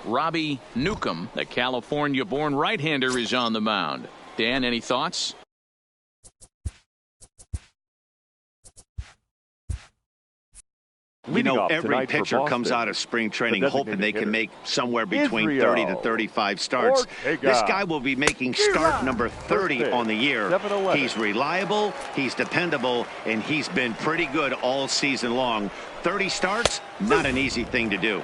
Robbie Newcomb, the California-born right-hander, is on the mound. Dan, any thoughts? You know, every pitcher comes out of spring training hoping they can make somewhere between 30 to 35 starts. This guy will be making start number 30 on the year. He's reliable, he's dependable, and he's been pretty good all season long. 30 starts, not an easy thing to do.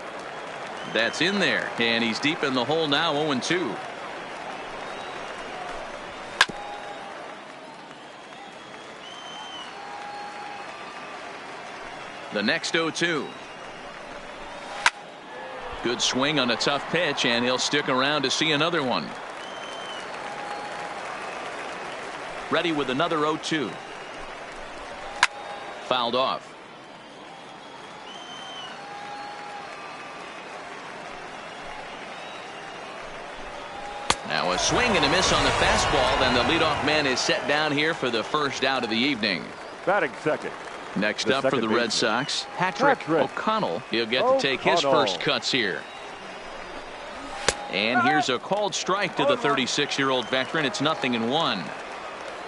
That's in there, and he's deep in the hole now, 0-2. The next 0-2. Good swing on a tough pitch, and he'll stick around to see another one. Ready with another 0-2. Fouled off. Now a swing and a miss on the fastball. Then the leadoff man is set down here for the first out of the evening. Batting second. Next up for the Red Sox, Patrick O'Connell. He'll get to take his first cuts here. And here's a called strike to the 36-year-old veteran. It's 0-1.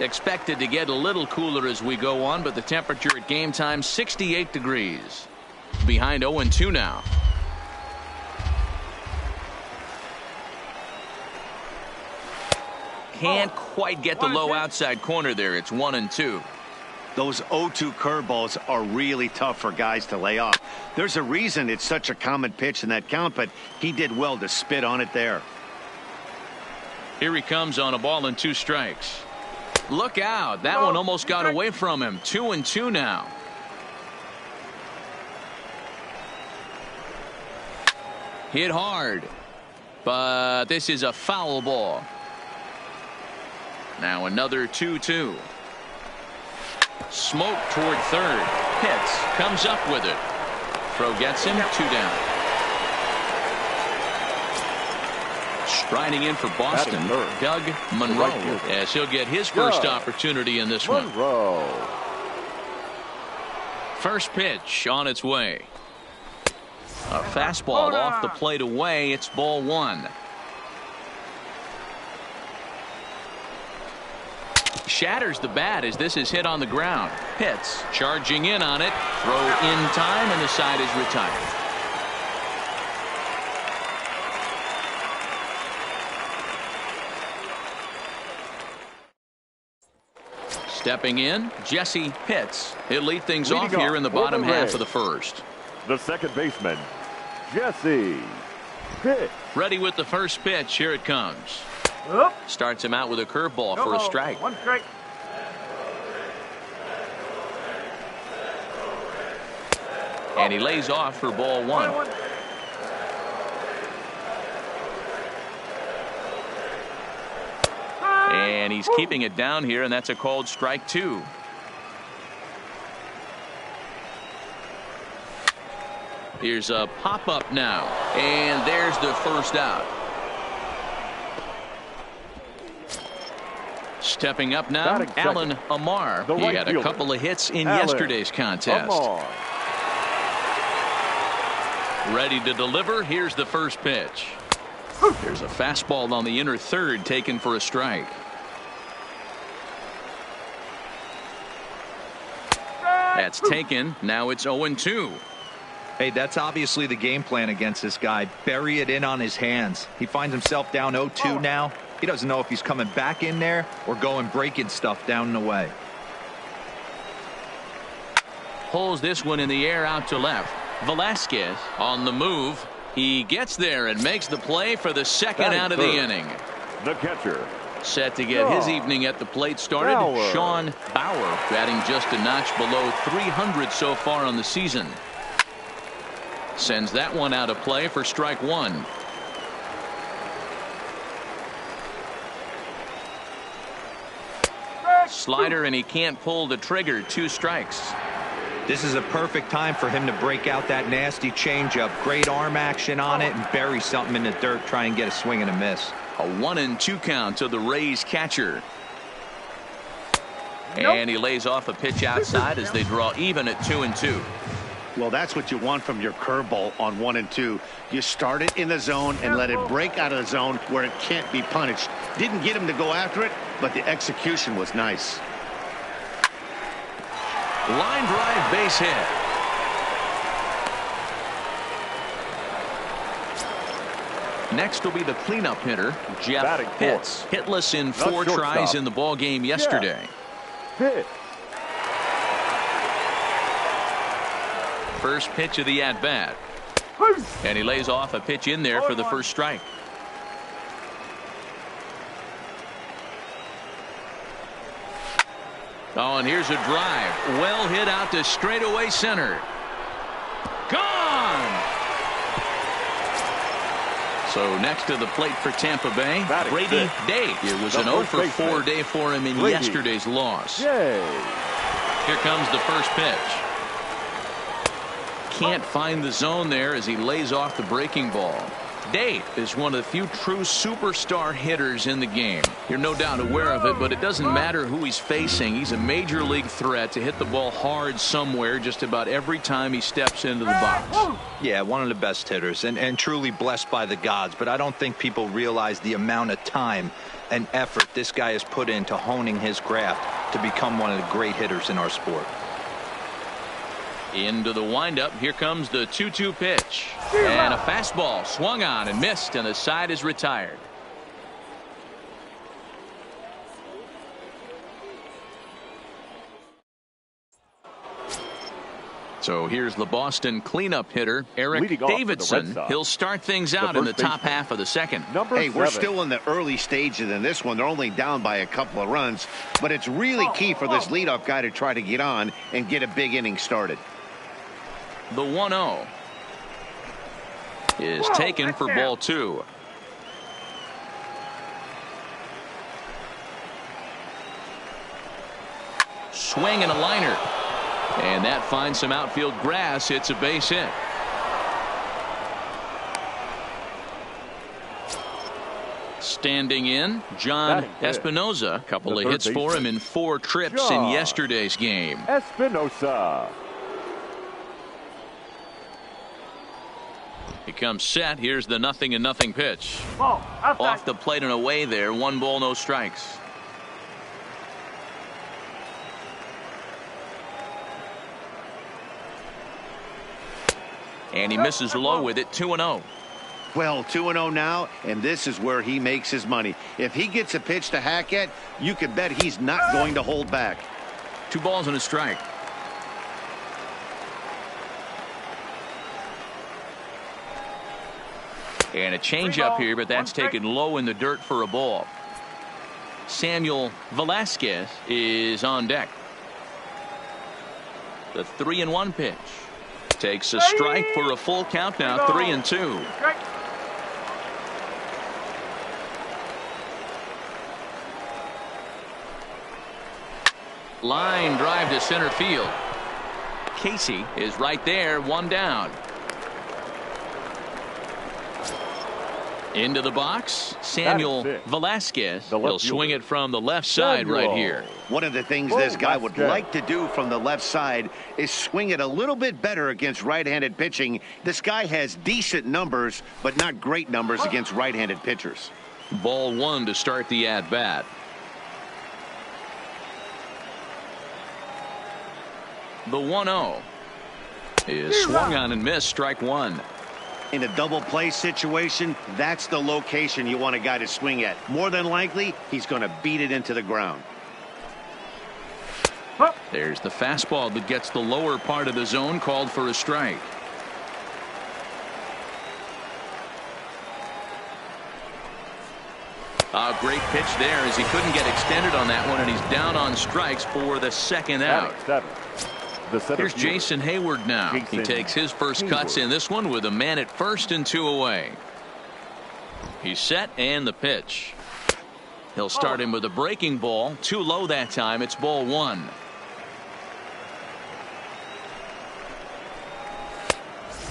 Expected to get a little cooler as we go on, but the temperature at game time 68 degrees. Behind 0-2 now. Can't quite get the low outside corner there. It's 1-2. Those 0-2 curveballs are really tough for guys to lay off. There's a reason it's such a common pitch in that count, but he did well to spit on it there. Here he comes on a ball and 2 strikes. Look out. That one almost got away from him. 2-2 now. Hit hard. But this is a foul ball. Now another 2-2. Smoke toward third. Hits. Comes up with it. Throw gets him. 2 down. Striding in for Boston, Doug Monroe, as he'll get his first opportunity in this one. First pitch on its way. A fastball off the plate away. It's ball 1. Shatters the bat as this is hit on the ground. Hits. Charging in on it. Throw in time, and the side is retired. Stepping in, Jesse Pitts. He'll lead things off here in the bottom half of the first. The second baseman, Jesse Pitts. Ready with the first pitch. Here it comes. Starts him out with a curveball for a strike. 1 strike. And he lays off for ball 1. And he's keeping it down here, and that's a called strike 2. Here's a pop-up now, and there's the first out. Stepping up now, Alan Amar. He had a couple of hits in yesterday's contest. Ready to deliver. Here's the first pitch. There's a fastball on the inner third taken for a strike. That's taken. Now it's 0-2. Hey, that's obviously the game plan against this guy. Bury it in on his hands. He finds himself down 0-2 now. He doesn't know if he's coming back in there or going breaking stuff down and away. Pulls this one in the air out to left. Velasquez on the move. He gets there and makes the play for the second out of the inning. The catcher. Set to get his evening at the plate started. Sean Bauer batting just a notch below 300 so far on the season. Sends that one out of play for strike 1. Slider, and he can't pull the trigger. 2 strikes. This is a perfect time for him to break out that nasty changeup. Great arm action on it and bury something in the dirt. Try and get a swing and a miss. A 1-2 count to the Rays catcher. And he lays off a pitch outside as they draw even at 2-2. Well, that's what you want from your curveball on 1 and 2. You start it in the zone and let it break out of the zone where it can't be punished. Didn't get him to go after it, but the execution was nice. Line drive, base hit. Next will be the cleanup hitter, Jeff Pitts. Hitless in 4 tries in the ball game yesterday. Pitts. First pitch of the at-bat. And he lays off a pitch in there for the first strike. Oh, and here's a drive. Well hit out to straightaway center. Gone! So next to the plate for Tampa Bay, Brady Day. It was an 0 for 4 day for him in yesterday's loss. Here comes the first pitch. Can't find the zone there as he lays off the breaking ball. Dave is one of the few true superstar hitters in the game. You're no doubt aware of it, but it doesn't matter who he's facing. He's a major league threat to hit the ball hard somewhere just about every time he steps into the box. Yeah, one of the best hitters and truly blessed by the gods, but I don't think people realize the amount of time and effort this guy has put into honing his craft to become one of the great hitters in our sport. Into the windup. Here comes the 2-2 pitch. And a fastball swung on and missed, and the side is retired. So here's the Boston cleanup hitter, Eric Davidson. He'll start things out in the top half of the second. Hey, we're still in the early stages in this one. They're only down by a couple of runs, but it's really key for this leadoff guy to try to get on and get a big inning started. The 1-0 is taken for ball 2. Swing and a liner. And that finds some outfield grass. It's a base hit. Standing in, John Espinosa. A couple of hits for him in 4 trips in yesterday's game. Espinosa. He comes set. Here's the 0-0 pitch. Off the plate and away there. 1 ball, no strikes. And he misses low with it. 2-0. Well, 2-0 now, and this is where he makes his money. If he gets a pitch to hack at, you can bet he's not going to hold back. 2 balls and a strike. And a changeup here, but that's taken low in the dirt for a ball. Samuel Velasquez is on deck. The 3-1 pitch. Takes a strike for a full count now. 3-2. Line drive to center field. Casey is right there. 1 down. Into the box, Samuel Velasquez. He'll swing it from the left side right here. One of the things this guy would like to do from the left side is swing it a little bit better against right-handed pitching. This guy has decent numbers, but not great numbers against right-handed pitchers. Ball 1 to start the at-bat. The 1-0 is swung on and missed. Strike 1. In a double play situation, that's the location you want a guy to swing at. More than likely, he's going to beat it into the ground. There's the fastball that gets the lower part of the zone, called for a strike. A great pitch there as he couldn't get extended on that one, and he's down on strikes for the second out. Here's Jason Hayward now. He takes his first cuts in this one with a man at first and 2 away. He's set, and the pitch. He'll start him with a breaking ball. Too low that time. It's ball 1.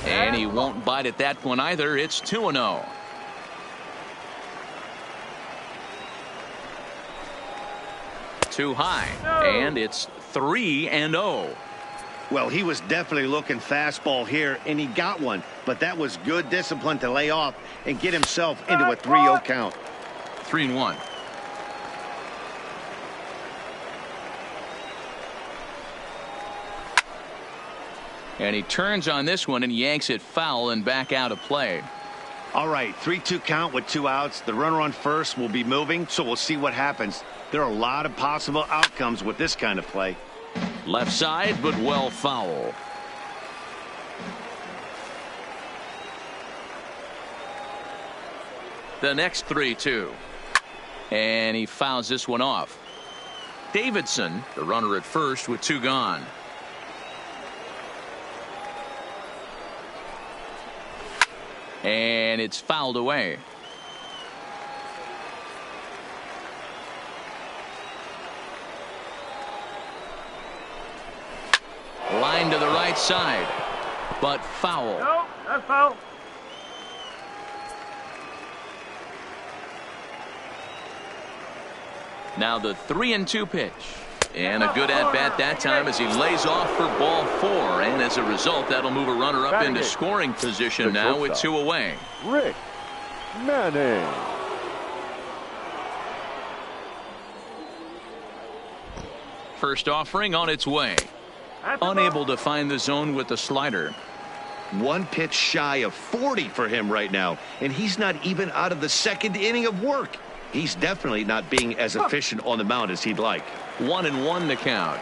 And he won't bite at that one either. It's 2-0. Too high, and it's 3-0. Well, he was definitely looking fastball here, and he got one. But that was good discipline to lay off and get himself into a 3-0 count. 3-1. And he turns on this one and yanks it foul and back out of play. All right, 3-2 count with 2 outs. The runner on first will be moving, so we'll see what happens. There are a lot of possible outcomes with this kind of play. Left side, but well foul. The next 3-2. And he fouls this one off. Davidson, the runner at first with 2 gone. And it's fouled away. Line to the right side, but foul. No, that's foul. Now the 3-2 pitch. And a good at-bat that time as he lays off for ball 4. And as a result, that'll move a runner up into scoring position now with 2 away. Rick Manning. First offering on its way. Unable to find the zone with the slider. 1 pitch shy of 40 for him right now. And he's not even out of the 2nd inning of work. He's definitely not being as efficient on the mound as he'd like. 1-1 to count.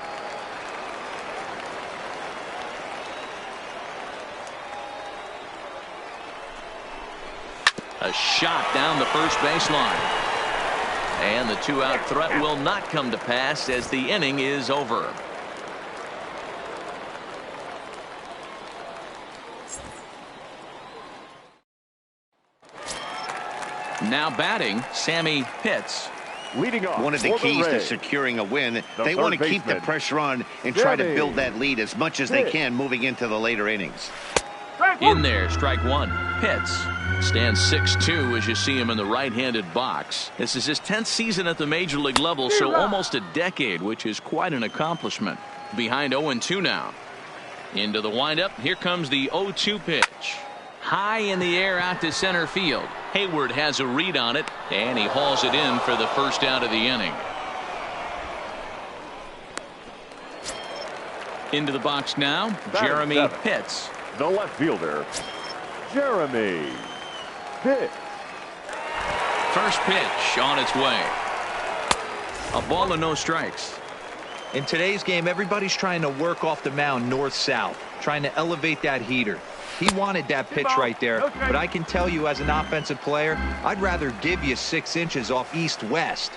A shot down the first baseline. And the 2-out threat will not come to pass as the inning is over. Now batting, Sammy Pitts. Leading off. One of the keys to securing a win, they want to keep the pressure on and try to build that lead as much as they can moving into the later innings. In there, strike 1. Pitts stands 6'2" as you see him in the right-handed box. This is his 10th season at the major league level, so almost a decade, which is quite an accomplishment. Behind 0-2 now. Into the windup. Here comes the 0-2 pitch. High in the air out to center field. Hayward has a read on it, and he hauls it in for the first out of the inning. Into the box now, Jeremy Pitts. The left fielder, Jeremy Pitts. First pitch on its way. A ball and no strikes. In today's game, everybody's trying to work off the mound north-south, trying to elevate that heater. He wanted that pitch right there, but I can tell you as an offensive player, I'd rather give you 6 inches off east-west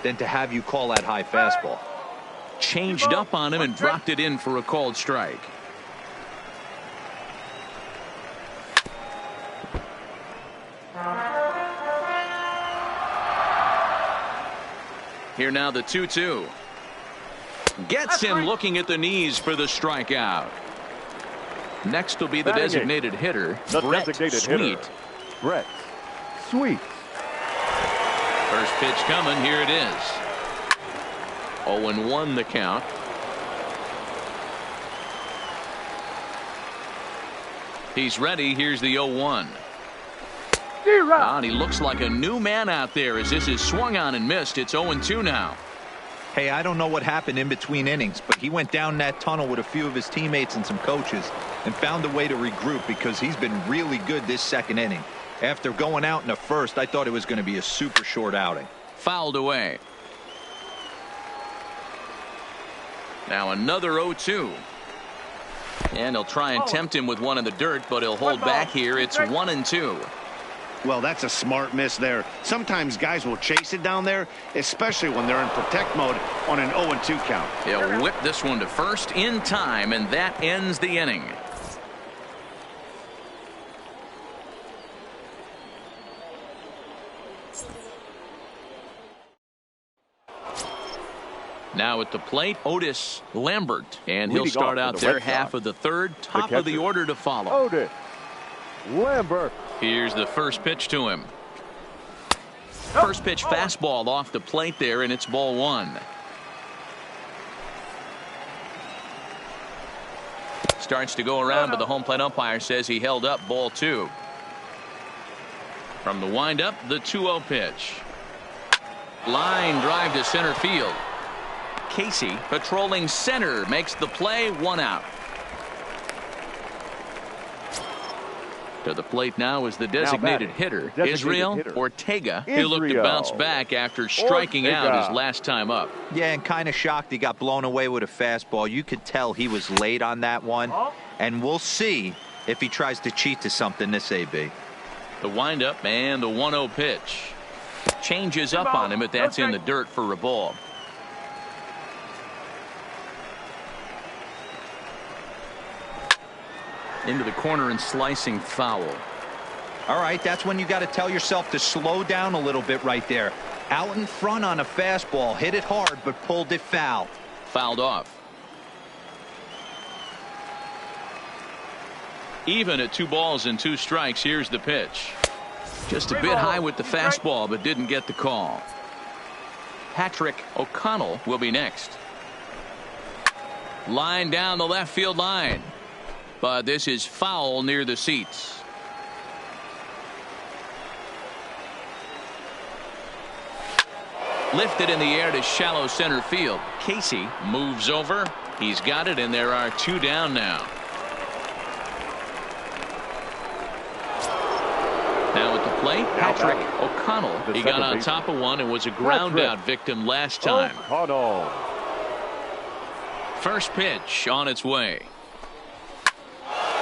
than to have you call that high fastball. Changed up on him and dropped it in for a called strike. Here now the 2-2. Gets him looking at the knees for the strikeout. Next will be the designated hitter, Brett Sweet. Brett Sweet. First pitch coming. Here it is. 0-1 the count. He's ready. Here's the 0-1. And he looks like a new man out there as this is swung on and missed. It's 0-2 now. Hey, I don't know what happened in between innings, but he went down that tunnel with a few of his teammates and some coaches and found a way to regroup because he's been really good this 2nd inning. After going out in the first, I thought it was going to be a super short outing. Fouled away. Now another 0-2. And he'll try and tempt him with one in the dirt, but he'll hold back here. It's 1-2. Well, that's a smart miss there. Sometimes guys will chase it down there, especially when they're in protect mode on an 0-2 count. He'll whip this one to first in time, and that ends the inning. Now at the plate, Otis Lambert, and he'll start out their half of the 3rd, top of the order to follow. Otis Lambert. Here's the first pitch to him. First pitch fastball off the plate there, and it's ball 1. starts to go around, but the home plate umpire says he held up ball 2. From the windup, the 2-0 pitch. Line drive to center field. Casey patrolling center makes the play, 1 out. To the plate now is the designated hitter, Israel Ortega. He looked to bounce back after striking out his last time up. Yeah, and kind of shocked he got blown away with a fastball. You could tell he was late on that one. And we'll see if he tries to cheat to something this AB. The windup and the 1-0 pitch. Changes up on him, but that's in the dirt for a ball. Into the corner and slicing foul. All right, that's when you got to tell yourself to slow down a little bit right there. Out in front on a fastball, hit it hard, but pulled it foul. Fouled off. Even at 2 balls and 2 strikes, here's the pitch. Just a bit high with the fastball, but didn't get the call. Patrick O'Connell will be next. Line down the left field line. But this is foul near the seats. Lifted in the air to shallow center field. Casey moves over. He's got it, and there are 2 down now. Now at the plate, Patrick O'Connell. He got on top of one and was a ground out victim last time. First pitch on its way.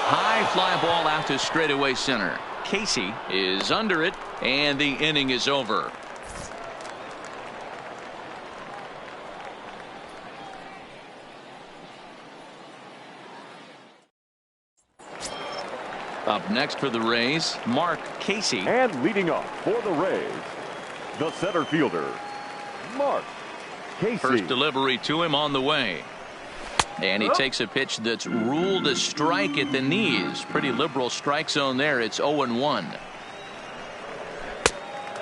High fly ball out to straightaway center. Casey is under it, and the inning is over. Up next for the Rays, Mark Casey. And leading off for the Rays, the center fielder, Mark Casey. First delivery to him on the way. And he takes a pitch that's ruled a strike at the knees. Pretty liberal strike zone there. It's 0-1.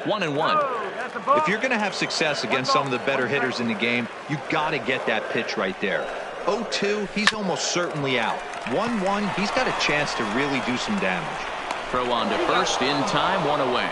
1-1. If you're going to have success against some of the better hitters in the game, you got to get that pitch right there. 0-2, he's almost certainly out. 1-1, he's got a chance to really do some damage. Throw on to first in time, 1 away.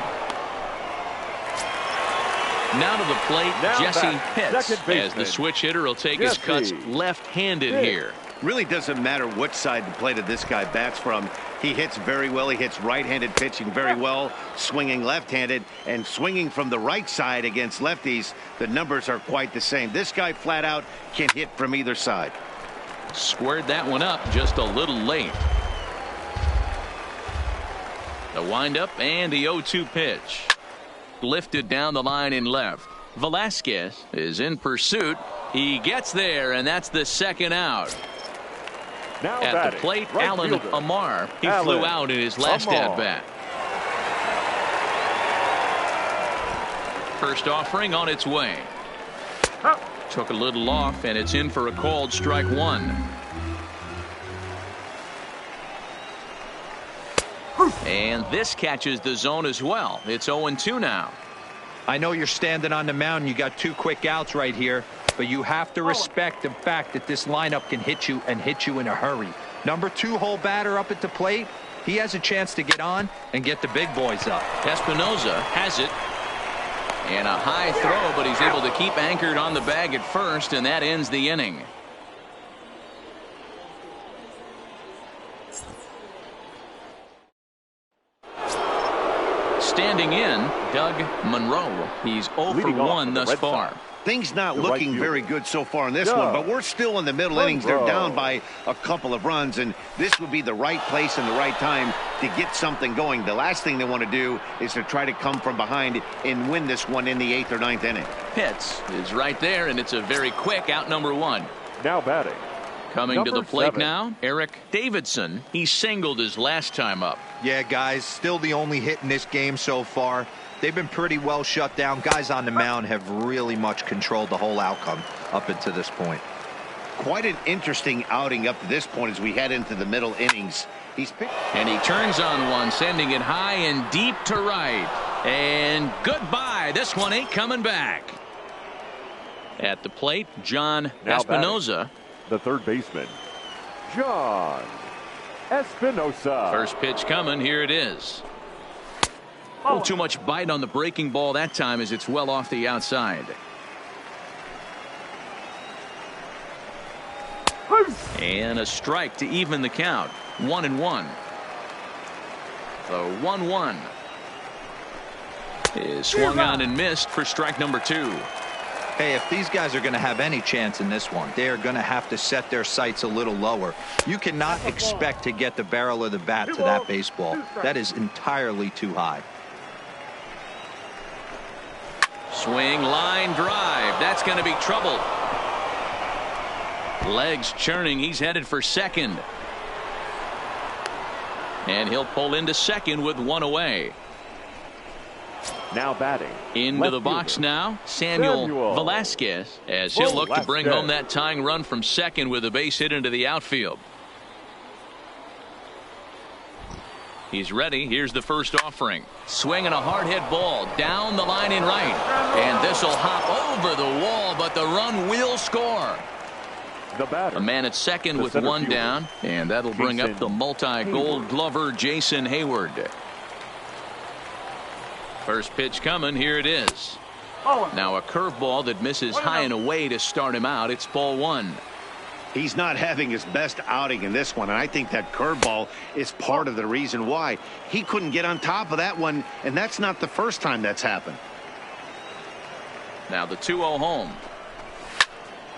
Now to the plate, Jesse Pitts, as the switch hitter will take his cuts left-handed here. Really doesn't matter which side the plate of this guy bats from. He hits very well. He hits right-handed pitching very well, swinging left-handed, and swinging from the right side against lefties. The numbers are quite the same. This guy flat out can hit from either side. Squared that one up just a little late. The windup and the 0-2 pitch. Lifted down the line in left. Velasquez is in pursuit. He gets there, and that's the second out. Now at the plate, Alan Amar. He flew out in his last at-bat. First offering on its way. Took a little off, and it's in for a called strike 1. And this catches the zone as well. It's 0-2 now. I know you're standing on the mound. You got 2 quick outs right here, but you have to respect the fact that this lineup can hit you and hit you in a hurry. Number 2 hole batter up at the plate. He has a chance to get on and get the big boys up. Espinoza has it. And a high throw, but he's able to keep anchored on the bag at first, and that ends the inning. Standing in, Doug Monroe. He's 0 for 1 thus far. Things not looking very good so far in this one, but we're still in the middle innings. They're down by a couple of runs, and this would be the right place and the right time to get something going. The last thing they want to do is to try to come from behind and win this one in the 8th or 9th inning. Pitts is right there, and it's a very quick out number 1. Now batting. Coming to the plate now, Eric Davidson. He singled his last time up. Yeah, guys, still the only hit in this game so far. They've been pretty well shut down. Guys on the mound have really much controlled the whole outcome up until this point. Quite an interesting outing up to this point as we head into the middle innings. And he turns on one, sending it high and deep to right. And goodbye. This one ain't coming back. At the plate, John Espinoza. The third baseman, John Espinosa. First pitch coming. Here it is. Oh, too much bite on the breaking ball that time as it's well off the outside. And a strike to even the count. 1-1. The 1-1 is swung on and missed for strike number 2. Hey, if these guys are going to have any chance in this one, they are going to have to set their sights a little lower. You cannot expect to get the barrel of the bat to that baseball. That is entirely too high. Swing, line drive. That's going to be trouble. Legs churning. He's headed for second. And he'll pull into second with one away. Now batting. Into the box now, Samuel Velasquez, as he'll look to bring home that tying run from second with a base hit into the outfield. He's ready. Here's the first offering. Swinging a hard hit ball down the line in right. And this will hop over the wall, but the run will score. A man at second with one down, and that'll bring up the multi-gold glover Jason Hayward. First pitch coming. Here it is. Now a curveball that misses high and away to start him out. It's ball 1. He's not having his best outing in this one, and I think that curveball is part of the reason why. He couldn't get on top of that one, and that's not the first time that's happened. Now the 2-0 home.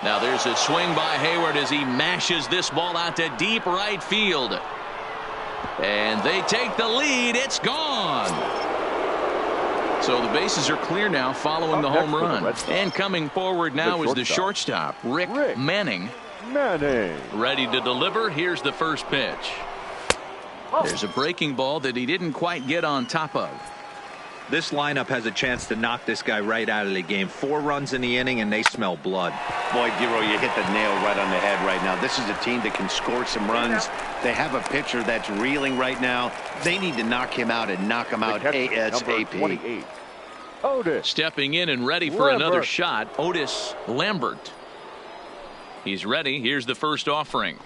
Now there's a swing by Hayward as he mashes this ball out to deep right field. And they take the lead. It's gone. So the bases are clear now following the home run. And coming forward now is the shortstop, Rick Manning. Ready to deliver. Here's the first pitch. There's a breaking ball that he didn't quite get on top of. This lineup has a chance to knock this guy right out of the game. 4 runs in the inning, and they smell blood. Boy, Giro, you hit the nail right on the head right now. This is a team that can score some runs. They have a pitcher that's reeling right now. They need to knock him out and knock him out ASAP. Otis. Stepping in and ready for another shot, Otis Lambert. He's ready. Here's the first offering.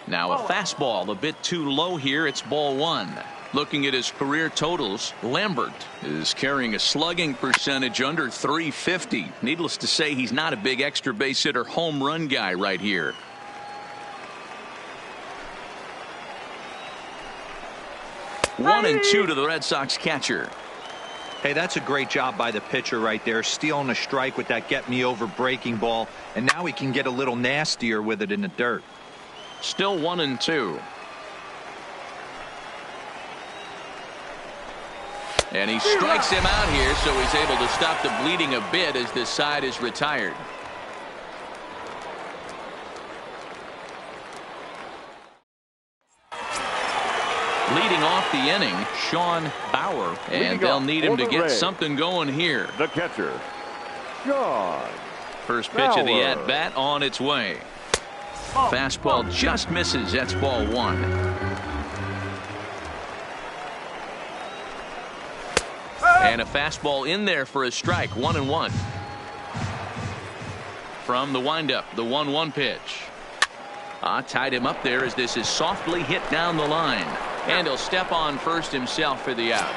Now a fastball a bit too low here. It's ball 1. Looking at his career totals, Lambert is carrying a slugging percentage under .350. Needless to say, he's not a big extra base hitter home run guy right here. One and 2 to the Red Sox catcher. Hey, that's a great job by the pitcher right there, stealing a strike with that get me over breaking ball, and now he can get a little nastier with it in the dirt. Still 1 and 2. And he strikes him out here, so he's able to stop the bleeding a bit as this side is retired. Leading off the inning, Sean Bauer, and they'll need him to get something going here. The catcher, Sean. First pitch of the at-bat on its way. Fastball just misses. That's ball 1. And a fastball in there for a strike. 1-1. From the windup, the 1-1 pitch. Tied him up there as this is softly hit down the line. And he'll step on first himself for the out.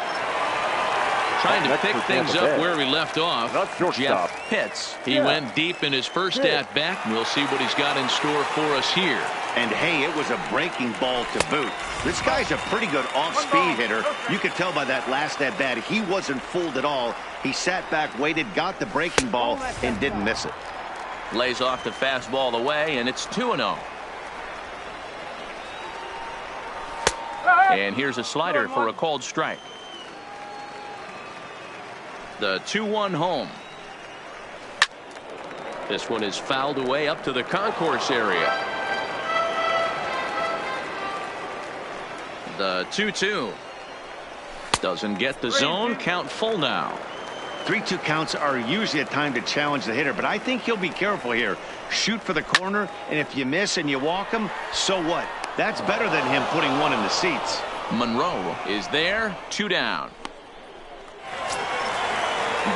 Trying to pick things up where we left off. Jeff Pitts. He went deep in his first at-bat. We'll see what he's got in store for us here. And hey, it was a breaking ball to boot. This guy's a pretty good off-speed hitter. You could tell by that last at-bat he wasn't fooled at all. He sat back, waited, got the breaking ball, and didn't miss it. Lays off the fastball away, and it's 2-0. And here's a slider for a called strike. The 2-1 home. This one is fouled away up to the concourse area. The 2-2 doesn't get the zone. Count full now. 3-2 counts are usually a time to challenge the hitter, but I think he'll be careful here. Shoot for the corner, and if you miss and you walk him, so what? That's better than him putting one in the seats. Monroe is there. 2 down.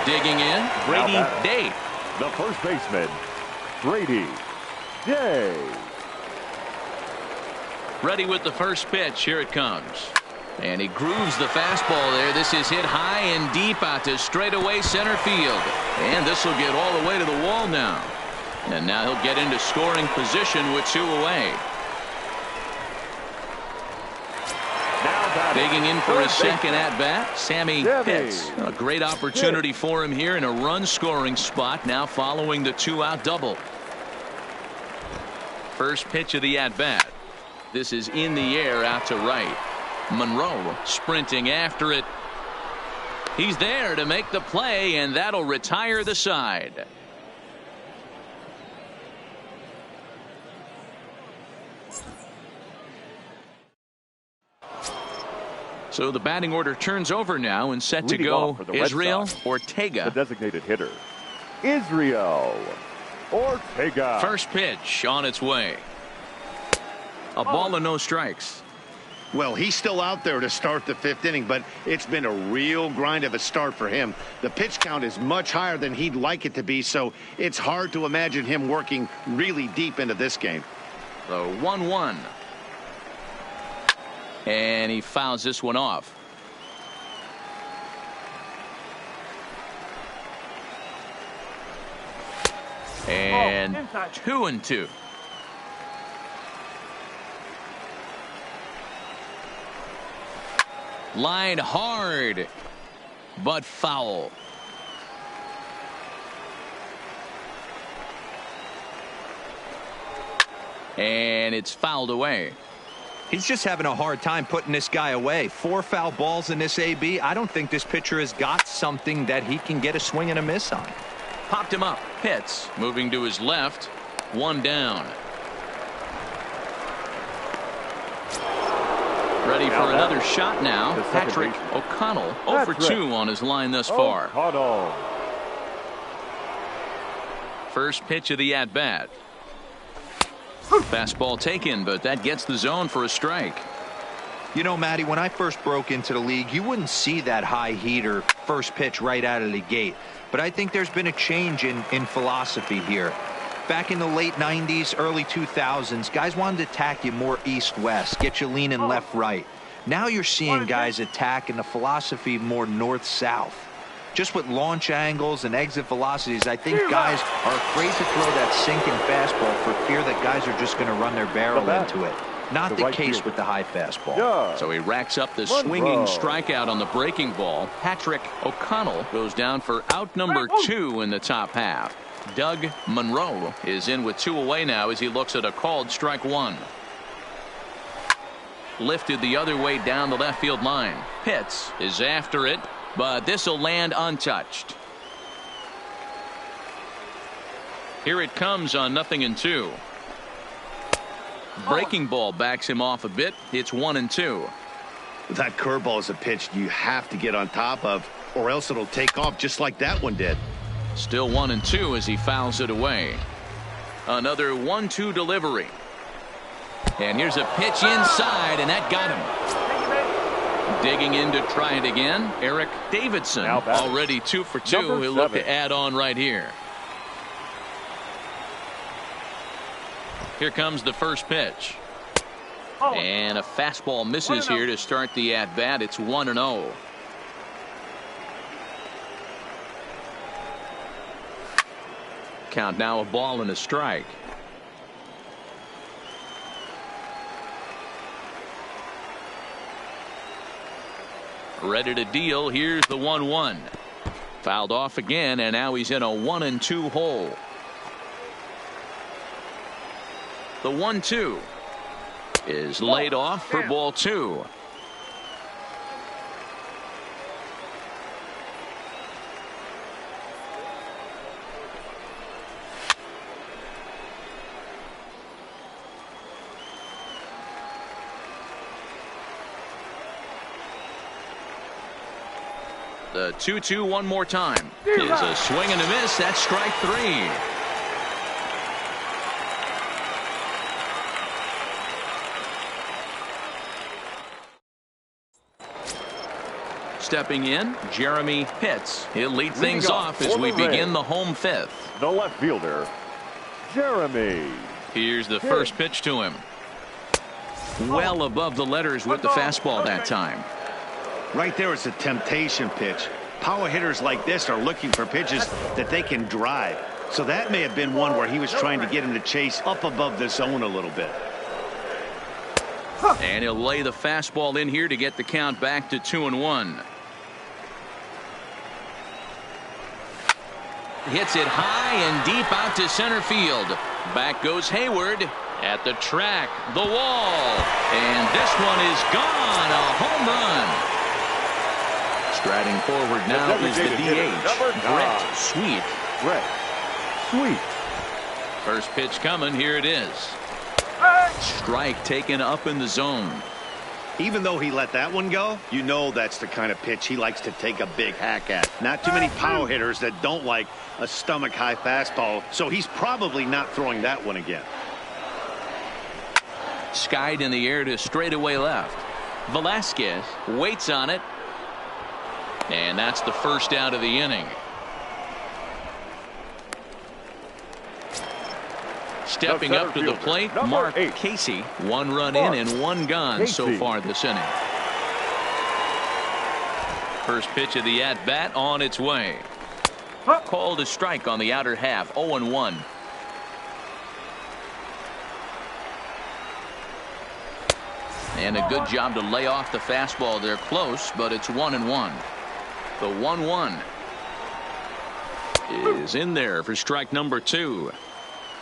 Digging in, Brady Day. The first baseman, Brady Day. Ready with the first pitch. Here it comes. And he grooves the fastball there. This is hit high and deep out to straightaway center field. And this will get all the way to the wall now. And now he'll get into scoring position with 2 away. Digging in for his second at-bat, Sammy Pitts. A great opportunity for him here in a run-scoring spot now following the 2-out double. First pitch of the at-bat. This is in the air out to right. Monroe sprinting after it. He's there to make the play, and that'll retire the side. So the batting order turns over now and set to go. Israel Ortega. The designated hitter, Israel Ortega. First pitch on its way. A ball and no strikes. Well, he's still out there to start the 5th inning, but it's been a real grind of a start for him. The pitch count is much higher than he'd like it to be, so it's hard to imagine him working really deep into this game. The 1-1. And he fouls this one off. And 2-2. Line hard, but foul. And it's fouled away. He's just having a hard time putting this guy away. 4 foul balls in this AB. I don't think this pitcher has got something that he can get a swing and a miss on. Popped him up. Pitts moving to his left. 1 down. Ready for another shot now. Patrick O'Connell 0 for 2 on his line thus far. First pitch of the at-bat. Fastball taken, but that gets the zone for a strike. You know, Matty, when I first broke into the league, you wouldn't see that high heater first pitch right out of the gate. But I think there's been a change in philosophy here. Back in the late 90s, early 2000s, guys wanted to attack you more east-west, get you leaning left-right. Now you're seeing guys attack in the philosophy more north-south. Just with launch angles and exit velocities, I think guys are afraid to throw that sinking fastball for fear that guys are just going to run their barrel into it. Not the case with the high fastball. So he racks up the swinging strikeout on the breaking ball. Patrick O'Connell goes down for out number 2 in the top half. Doug Monroe is in with 2 away now as he looks at a called strike 1. Lifted the other way down the left field line. Pitts is after it, but this will land untouched. Here it comes on 0-2. Breaking ball backs him off a bit. It's 1-2. That curveball is a pitch you have to get on top of, or else it'll take off just like that one did. Still 1-2 as he fouls it away. Another 1-2 delivery. And here's a pitch inside, and that got him. Digging in to try it again. Eric Davidson already 2 for 2. He'll look to add on right here. Here comes the first pitch. And a fastball misses here to start the at-bat. It's 1-0. Count now a ball and a strike. Ready to deal. Here's the 1-1. Fouled off again, and now he's in a 1-2 hole. The 1-2 is laid off for ball 2. The 2-2 one more time is a swing and a miss. That's strike 3. Stepping in, Jeremy Pitts. He'll lead things off as we begin the home 5th. The left fielder, Jeremy. Here's the first pitch to him. Well above the letters with the fastball that time. Right there is a temptation pitch. Power hitters like this are looking for pitches that they can drive. So that may have been one where he was trying to get him to chase up above the zone a little bit. And he'll lay the fastball in here to get the count back to 2-1. Hits it high and deep out to center field. Back goes Hayward at the track, the wall, and this one is gone. A home run. Striding forward now is the DH, Brett Sweet. Brett Sweet. First pitch coming. Here it is. Strike taken up in the zone. Even though he let that one go, you know that's the kind of pitch he likes to take a big hack at. Not too many power hitters that don't like a stomach-high fastball, so he's probably not throwing that one again. Skied in the air to straightaway left. Velasquez waits on it. And that's the first out of the inning. Stepping up to the plate, Mark Casey. 1 run in and 1 gone so far this inning. First pitch of the at-bat on its way. Called a strike on the outer half. 0-1. And a good job to lay off the fastball. They're close, but it's 1-1. The 1-1 is in there for strike number 2.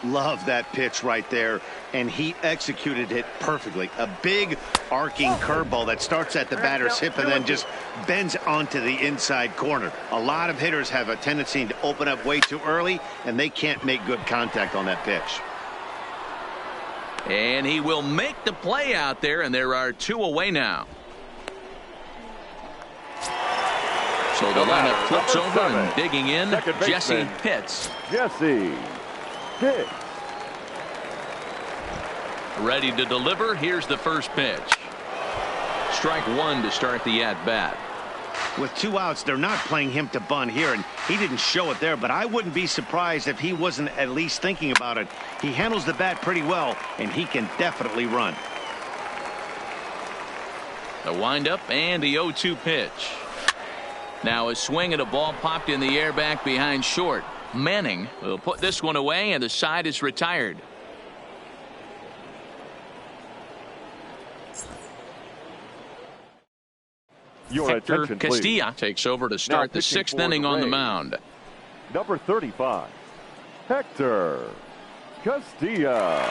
Love that pitch right there, and he executed it perfectly. A big arcing curveball that starts at the batter's hip and then just bends onto the inside corner. A lot of hitters have a tendency to open up way too early, and they can't make good contact on that pitch. And he will make the play out there, and there are 2 away now. So the lineup flips over and digging in, Jesse Pitts. Jesse Pitts. Ready to deliver. Here's the first pitch. Strike 1 to start the at-bat. With 2 outs, they're not playing him to bunt here, and he didn't show it there, but I wouldn't be surprised if he wasn't at least thinking about it. He handles the bat pretty well, and he can definitely run. The windup and the 0-2 pitch. Now a swing and a ball popped in the air back behind short. Manning will put this one away, and the side is retired. Hector Castilla takes over to start the 6th inning on the mound. Number 35, Hector Castilla.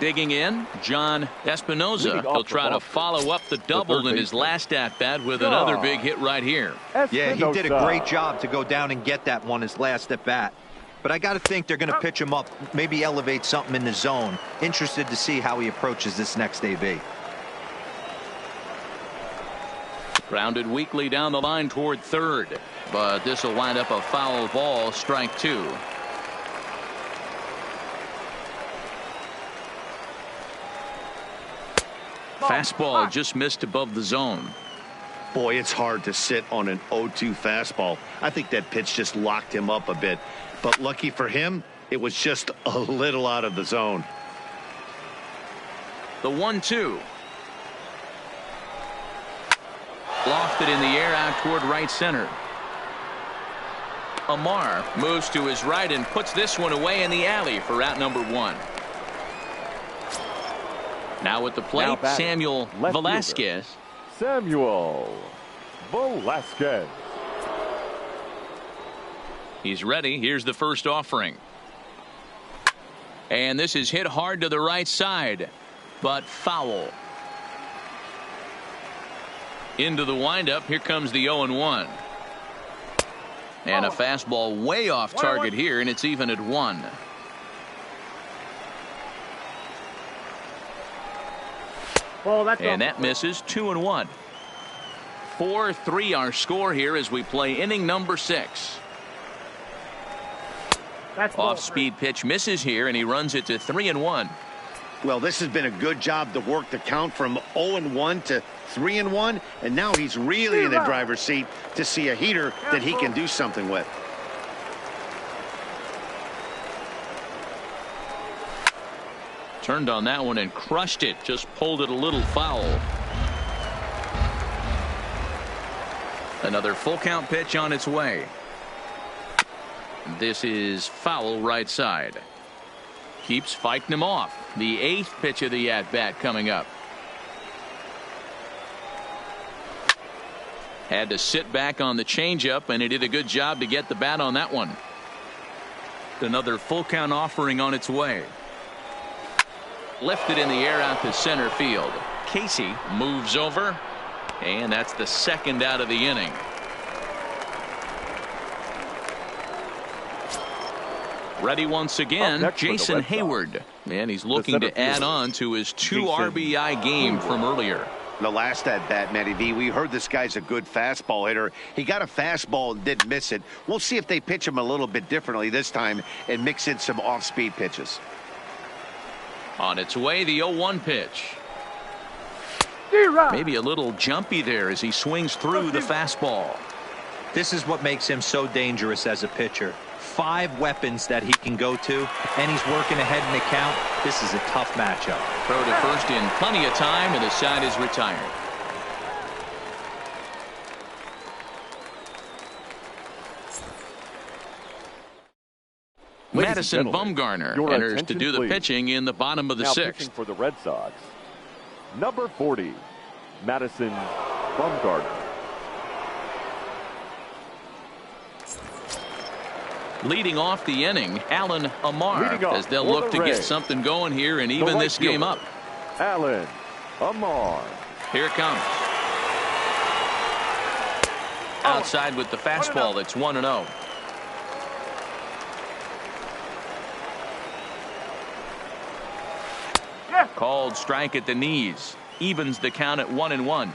Digging in, John Espinoza. He'll try to follow up the double in his last at-bat with another big hit right here. Yeah, he did a great job to go down and get that one his last at-bat. But I got to think they're going to pitch him up, maybe elevate something in the zone. Interested to see how he approaches this next AB. Grounded weakly down the line toward third, but this will wind up a foul ball, strike 2. Fastball just missed above the zone. Boy, it's hard to sit on an 0-2 fastball. I think that pitch just locked him up a bit. But lucky for him, it was just a little out of the zone. The 1-2. Lofted in the air out toward right center. Amar moves to his right and puts this one away in the alley for out number 1. Now at the plate, Samuel Velasquez. Samuel Velasquez. He's ready. Here's the first offering. And this is hit hard to the right side, but foul. Into the windup. Here comes the 0-1. And a fastball way off target here, and it's even at 1. And that misses. 2-1. 4-3 our score here as we play inning number 6. Off-speed pitch misses here, and he runs it to 3-1. Well, this has been a good job to work the count from 0-1 to 3-1, and now he's really in the driver's seat to see a heater that he can do something with. Turned on that one and crushed it. Just pulled it a little foul. Another full count pitch on its way. This is foul right side. Keeps fighting him off. The 8th pitch of the at bat coming up. Had to sit back on the changeup, and he did a good job to get the bat on that one. Another full count offering on its way. Lifted in the air out to center field. Casey moves over, and that's the 2nd out of the inning. Ready once again, Jason Hayward, and he's looking to add on to his 2 RBI game from earlier. The last at bat, Matty V, we heard this guy's a good fastball hitter. He got a fastball and didn't miss it. We'll see if they pitch him a little bit differently this time and mix in some off-speed pitches. On its way, the 0-1 pitch. Maybe a little jumpy there as he swings through the fastball. This is what makes him so dangerous as a pitcher. 5 weapons that he can go to, and he's working ahead in the count. This is a tough matchup. Throw to first in plenty of time, and the side is retired. Madison Bumgarner enters to do the pitching in the bottom of the 6th. For the Red Sox, number 40, Madison Bumgarner. Leading off the inning, Alan Amar, as they'll look to get something going here and even this game up. Alan Amar. Here it comes. Outside with the fastball. It's 1-0. Called strike at the knees. Evens the count at 1-1.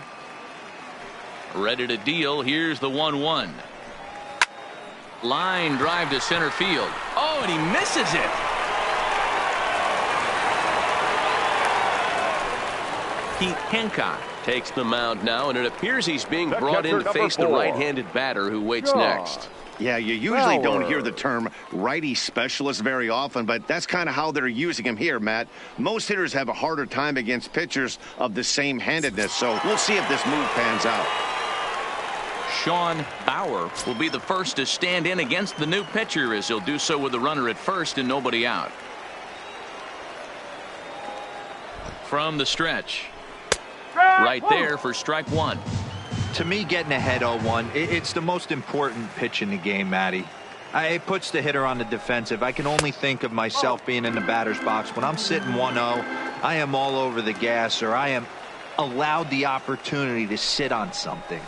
Ready to deal. Here's the 1-1. Line drive to center field. Oh, and he misses it. Pete Hancock takes the mound now, and it appears he's being brought in to face the right-handed batter who waits next. Yeah, you usually don't hear the term righty specialist very often, but that's kind of how they're using him here, Matt. Most hitters have a harder time against pitchers of the same handedness, so we'll see if this move pans out. Sean Bauer will be the first to stand in against the new pitcher, as he'll do so with the runner at first and nobody out. From the stretch. Right there for strike 1. To me, getting ahead 0-1, it's the most important pitch in the game, Matty. It puts the hitter on the defensive. I can only think of myself being in the batter's box. When I'm sitting 1-0, I am all over the gas, or I am allowed the opportunity to sit on something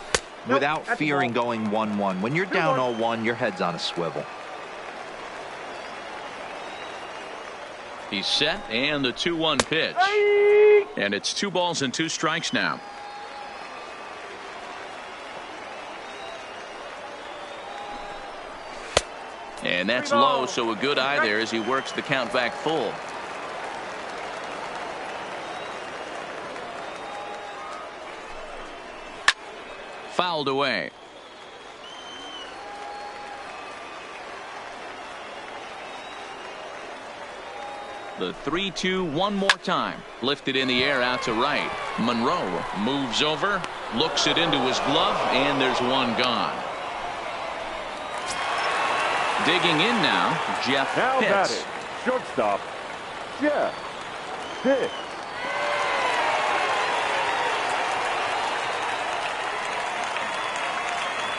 without fearing going 1-1. When you're down 0-1, your head's on a swivel. He's set, and the 2-1 pitch. And it's 2 balls and 2 strikes now. And that's low, so a good eye there as he works the count back full. Fouled away. The 3-2 one more time. Lifted in the air out to right. Monroe moves over, looks it into his glove, and there's one gone. Digging in now, Jeff Pitts. Shortstop, Jeff Pitts.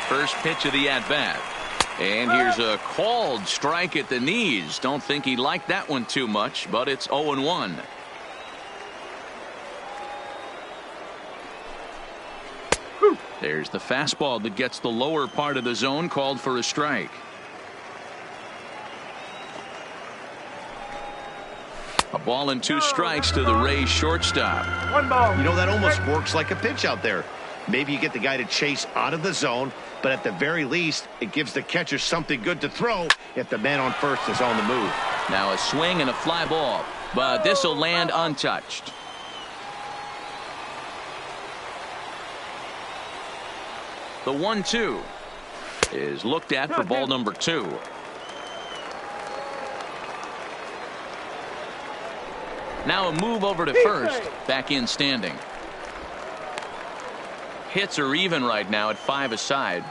First pitch of the at-bat. And here's a called strike at the knees. Don't think he liked that one too much, but it's 0-1. There's the fastball that gets the lower part of the zone, called for a strike. A ball and 2 strikes to the Rays shortstop. One ball. You know, that almost works like a pitch out there. Maybe you get the guy to chase out of the zone, but at the very least, it gives the catcher something good to throw if the man on first is on the move. Now a swing and a fly ball, but this will land untouched. The 1-2 is looked at for ball number 2. Now a move over to first. Back in standing. Hits are even right now at 5 aside.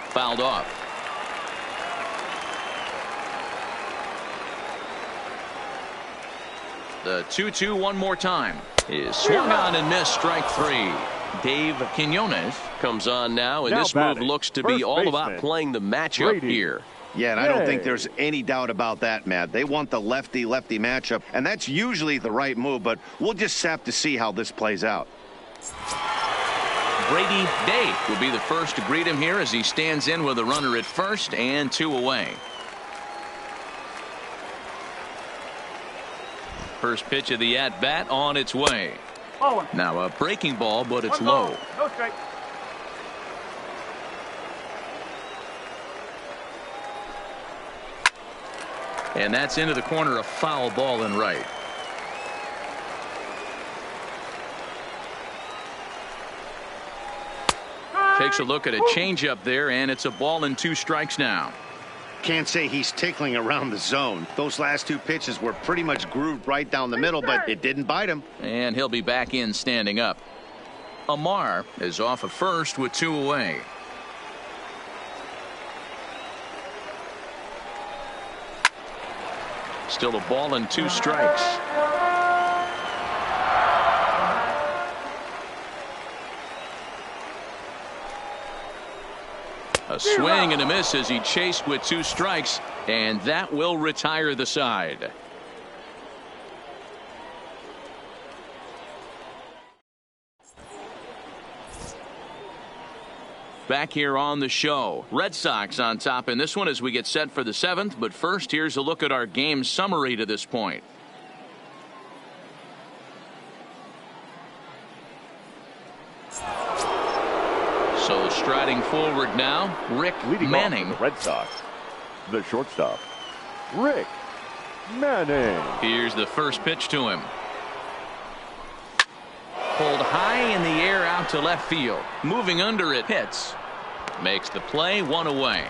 Fouled off. The 2-2 one more time is swung on and missed. Strike 3. Dave Quinones comes on now, and this move looks to be all about playing the matchup here. Yeah, and I don't think there's any doubt about that, Matt. They want the lefty-lefty matchup, and that's usually the right move, but we'll just have to see how this plays out. Brady Day will be the first to greet him here as he stands in with a runner at first and 2 away. First pitch of the at-bat on its way. Now a breaking ball, but it's low. No strike. And that's into the corner, a foul ball and right. Takes a look at a changeup there, and it's a ball and 2 strikes now. Can't say he's tickling around the zone. Those last 2 pitches were pretty much grooved right down the middle, but it didn't bite him. And he'll be back in standing up. Amar is off of first with 2 away. Still a ball and 2 strikes. A swing and a miss as he chased with 2 strikes, and that will retire the side. Back here on the show, Red Sox on top in this one as we get set for the 7th. But first, here's a look at our game summary to this point. So striding forward now, Rick Leading Manning. off for the Red Sox, the shortstop, Rick Manning. Here's the first pitch to him. Pulled high in the air out to left field. Moving under it, hits. Makes the play, 1 away.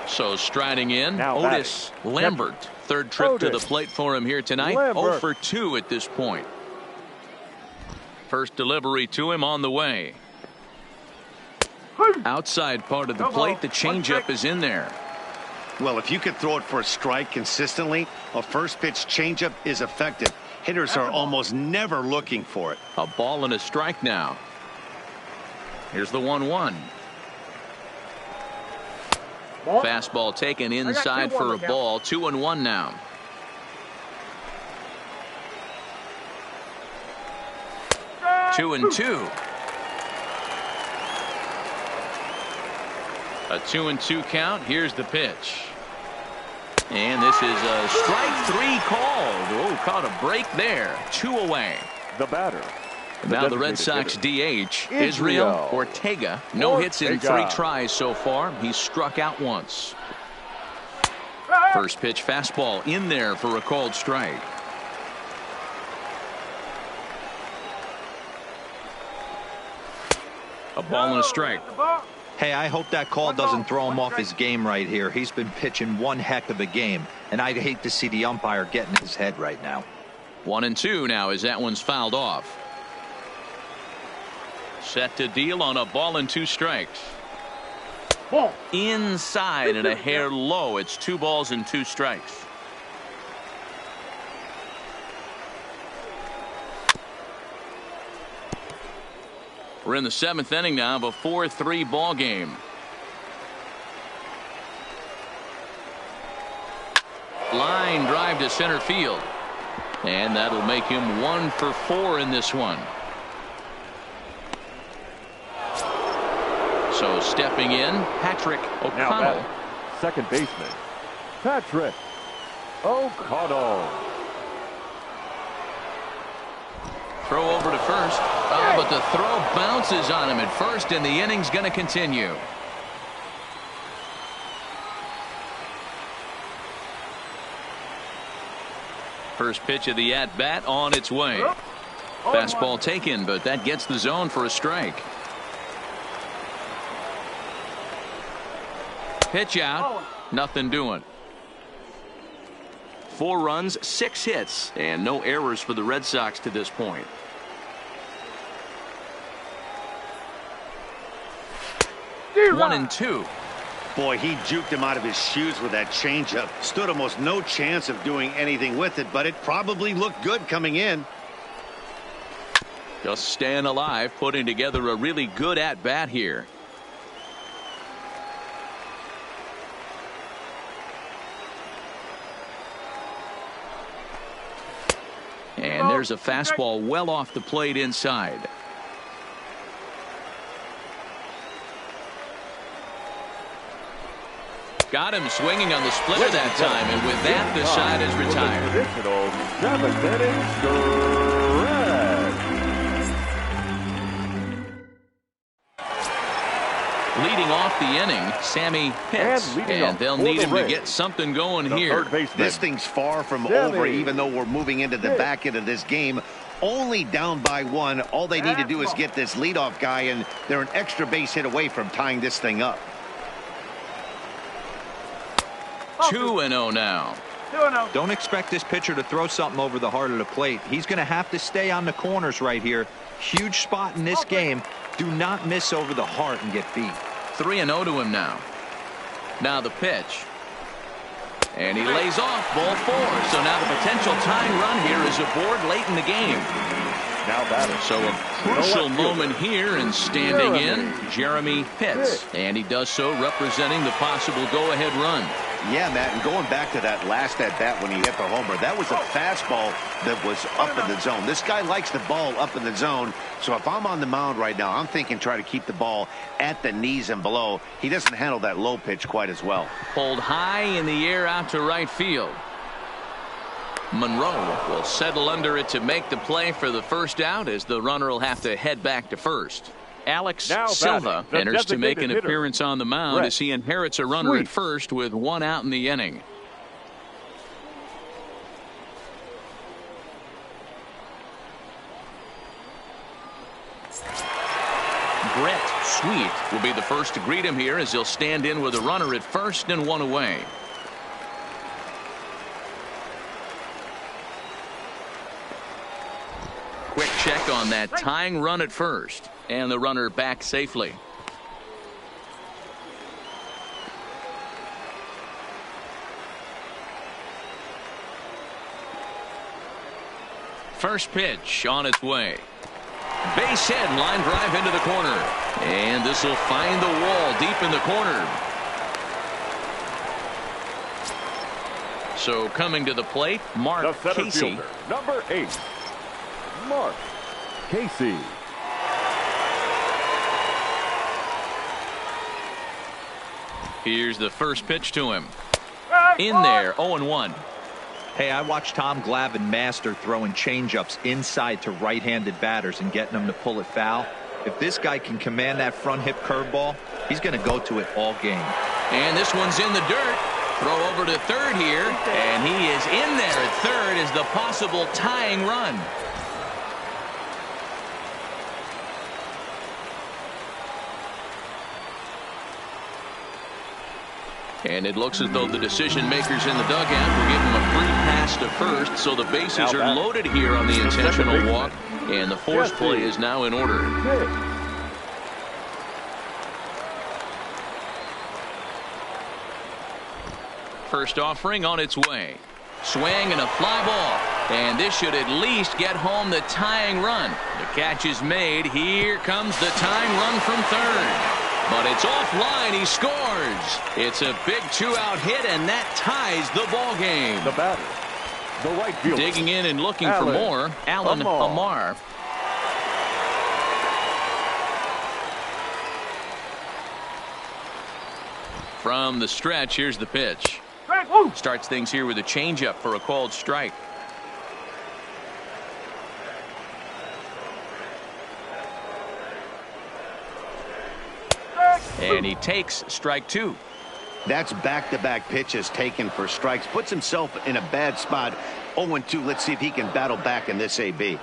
So striding in, now Otis Lambert. Third trip to the plate for him here tonight. 0 for 2 at this point. First delivery to him on the way. Outside part of the plate, the changeup is in there. Well, if you could throw it for a strike consistently, a first pitch changeup is effective. Hitters are almost never looking for it. A ball and a strike now. Here's the 1-1. Fastball taken inside for a ball. 2-1 now. Two and 2. A 2-2 count. Here's the pitch. And this is a strike 3 called. Oh, caught a break there. 2 away. The batter. Now the Red Sox DH, Israel Ortega. No hits in 3 tries so far. He's struck out once. First pitch fastball in there for a called strike. A ball and a strike. Hey, I hope that call doesn't throw him off his game right here. He's been pitching one heck of a game, and I'd hate to see the umpire get in his head right now. 1-2 now as that one's fouled off. Set to deal on a ball and 2 strikes. Inside and a hair low. It's 2 balls and 2 strikes. We're in the 7th inning now of a 4-3 ball game. Line drive to center field. And that'll make him 1 for 4 in this one. So stepping in, Patrick O'Connell. Second baseman, Patrick O'Connell. Throw over to first. Oh, but the throw bounces on him at first, and the inning's going to continue. First pitch of the at-bat on its way. Fastball taken, but that gets the zone for a strike. Pitch out. Nothing doing. 4 runs, 6 hits, and no errors for the Red Sox to this point. One and two. Boy, he juked him out of his shoes with that changeup. Stood almost no chance of doing anything with it, but it probably looked good coming in. Just staying alive, putting together a really good at-bat here. And there's a fastball well off the plate inside. Got him swinging on the splitter that time, and with that, the side is retired. Leading off the inning, Sammy hits, and they'll need him to get something going here. This thing's far from over, even though we're moving into the back end of this game. Only down by 1. All they need to do is get this leadoff guy, and they're an extra base hit away from tying this thing up. 2-0 now. Don't expect this pitcher to throw something over the heart of the plate. He's going to have to stay on the corners right here. Huge spot in this game. Do not miss over the heart and get beat. 3-0 to him now. Now the pitch. And he lays off ball 4. So now the potential tying run here is aboard late in the game. Now batter. So a crucial moment here, and standing in, Jeremy Pitts. And he does so representing the possible go-ahead run. Yeah, Matt, and going back to that last at-bat when he hit the homer, that was a fastball that was up in the zone. This guy likes the ball up in the zone, so if I'm on the mound right now, I'm thinking try to keep the ball at the knees and below. He doesn't handle that low pitch quite as well. Pulled high in the air out to right field. Monroe will settle under it to make the play for the first out, as the runner will have to head back to first. Alex Silva enters to make an appearance on the mound as he inherits a runner at first with 1 out in the inning. Brett Sweet will be the first to greet him here, as he'll stand in with a runner at first and 1 away. Quick check on that tying run at first, and the runner back safely. First pitch on its way. Base hit, line drive into the corner, and this will find the wall deep in the corner. So coming to the plate, Mark Casey. Number 8. Mark Casey. Here's the first pitch to him. In there, 0-1. Hey, I watched Tom Glavine master throwing changeups inside to right-handed batters and getting them to pull it foul. If this guy can command that front hip curveball, he's going to go to it all game. And this one's in the dirt. Throw over to third here, and he is in there at third as the possible tying run. And it looks as though the decision makers in the dugout will give him a free pass to first, so the bases are loaded here on the intentional walk, and the force play is now in order. First offering on its way. Swing and a fly ball, and this should at least get home the tying run. The catch is made. Here comes the tying run from third. But it's offline. He scores. It's a big 2-out hit, and that ties the ball game. The batter, the right fielder. Digging in and looking for more, Alan Amar. From the stretch, here's the pitch. Starts things here with a changeup for a called strike. And he takes strike 2. That's back-to-back pitches taken for strikes. Puts himself in a bad spot. 0-2. Let's see if he can battle back in this AB.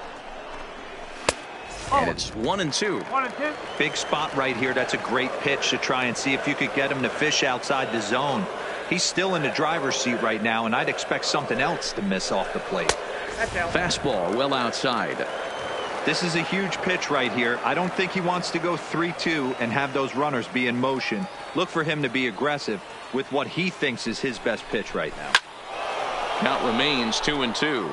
And it's 1-2. Big spot right here. That's a great pitch to try and see if you could get him to fish outside the zone. He's still in the driver's seat right now, and I'd expect something else to miss off the plate. Fastball well outside. This is a huge pitch right here. I don't think he wants to go 3-2 and have those runners be in motion. Look for him to be aggressive with what he thinks is his best pitch right now. Count remains 2-2.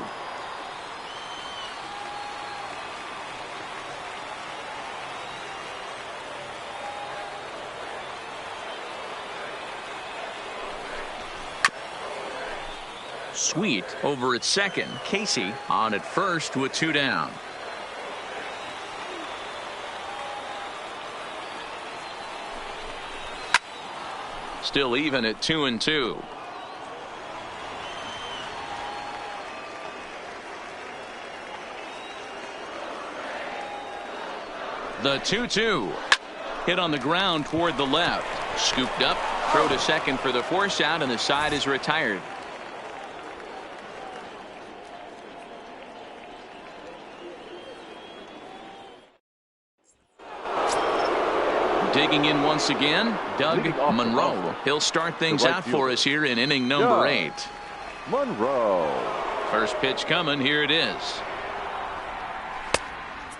Sweet over at second. Casey on at first with 2 down. Still even at 2-2. The 2-2. Hit on the ground toward the left. Scooped up. Throw to second for the force out, and the side is retired. Digging in once again, Doug Monroe. He'll start things out for us here in inning number 8. Monroe. First pitch coming. Here it is.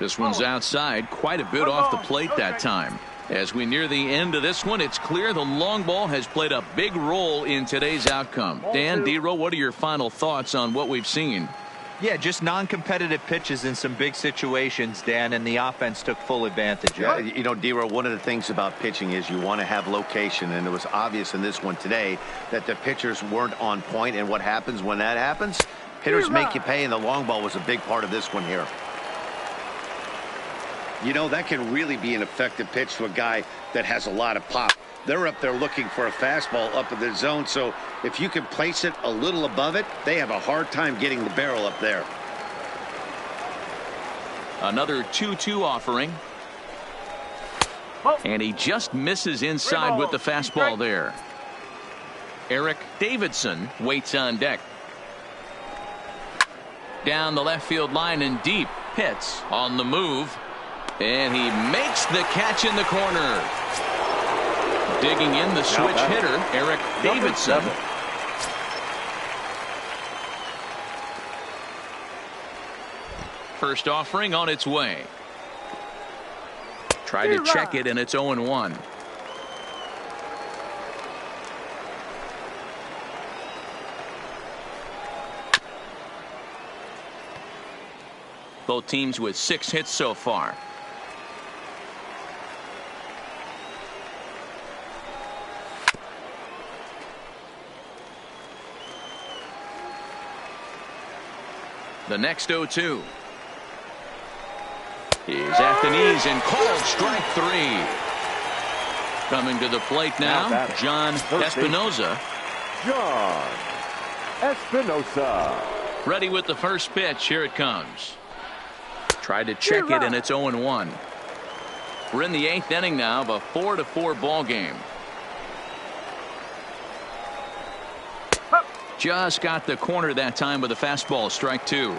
This one's outside, quite a bit off the plate that time. As we near the end of this one, it's clear the long ball has played a big role in today's outcome. Dan, D-Row, what are your final thoughts on what we've seen? Yeah, just non-competitive pitches in some big situations, Dan, and the offense took full advantage. Yeah, you know, D-Row, one of the things about pitching is you want to have location, and it was obvious in this one today that the pitchers weren't on point, and what happens when that happens? Hitters make you pay, and the long ball was a big part of this one here. You know, that can really be an effective pitch to a guy that has a lot of pop. They're up there looking for a fastball up in the zone, so if you can place it a little above it, they have a hard time getting the barrel up there. Another 2-2 offering. And he just misses inside with the fastball there. Eric Davidson waits on deck. Down the left field line and deep. Hits on the move. And he makes the catch in the corner. Digging in the switch hitter, Eric Davidson. First offering on its way. Tried to check it, and it's 0-1. Both teams with 6 hits so far. The next 0-2 is at the knees and called strike 3. Coming to the plate now, John Espinoza. John Espinoza. Ready with the first pitch. Here it comes. Tried to check it, and it's 0-1. We're in the 8th inning now of a 4-4 ball game. Just got the corner that time with a fastball, strike 2.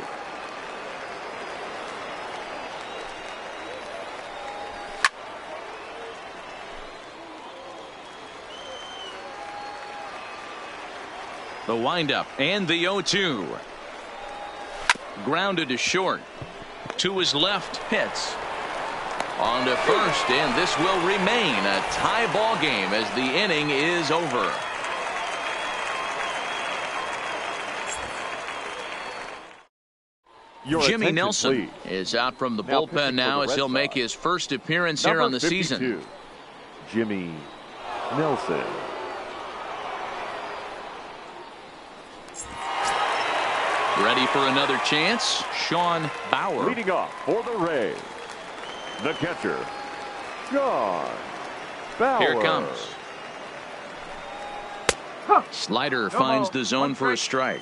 The windup and the 0-2. Grounded to short. To his left, hits. On to first, and this will remain a tie ball game as the inning is over. Jimmy Nelson is out from the bullpen now as he'll make his first appearance here on the season. Jimmy Nelson. Ready for another chance, Sean Bauer. Leading off for the Rays, the catcher, Sean Bauer. Here it comes. Slider finds the zone for a strike.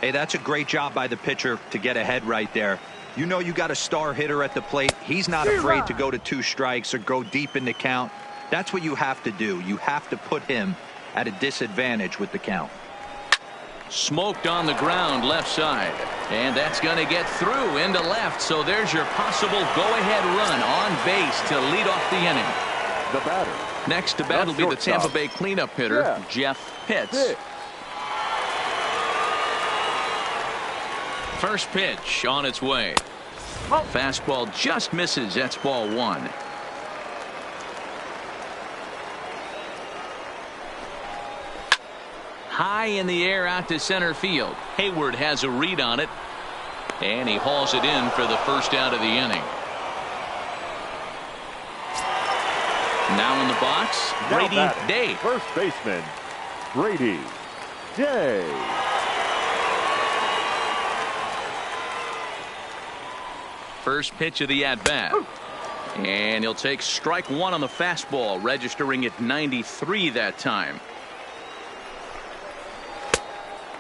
Hey, that's a great job by the pitcher to get ahead right there. You know you got a star hitter at the plate. He's not afraid to go to 2 strikes or go deep in the count. That's what you have to do. You have to put him at a disadvantage with the count. Smoked on the ground left side. And that's going to get through into left. So there's your possible go-ahead run on base to lead off the inning. The batter. Next to bat will be the Tampa Bay cleanup hitter, Jeff Pitts. First pitch on its way. Fastball just misses. That's ball one. High in the air out to center field. Hayward has a read on it. And he hauls it in for the first out of the inning. Now in the box, Brady Day. First baseman, Brady Day. First pitch of the at-bat. And he'll take strike one on the fastball, registering at 93 that time.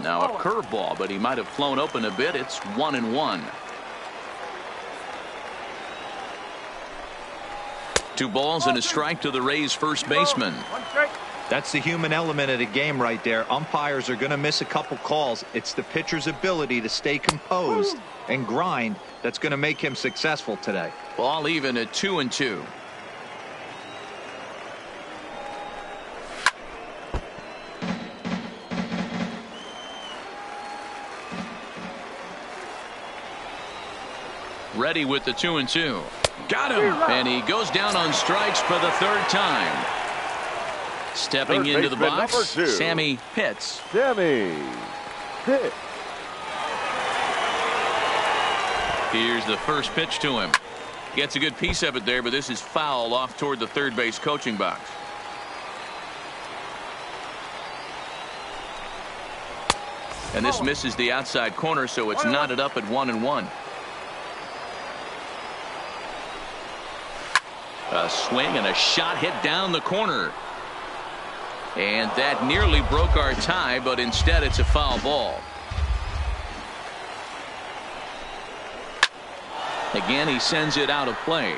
Now a curveball, but he might have flown open a bit. It's 1-1. 2 balls and a strike to the Rays first baseman. That's the human element of the game right there. Umpires are going to miss a couple calls. It's the pitcher's ability to stay composed and grind that's going to make him successful today. Ball even at 2-2. Ready with the 2-2. Got him. And he goes down on strikes for the 3rd time. Stepping into the box, Sammy Pitts. Sammy Pitts. Here's the first pitch to him. Gets a good piece of it there, but this is foul off toward the third base coaching box. And this misses the outside corner, so it's knotted up at 1-1. A swing and a shot hit down the corner. And that nearly broke our tie, but instead it's a foul ball. Again, he sends it out of play.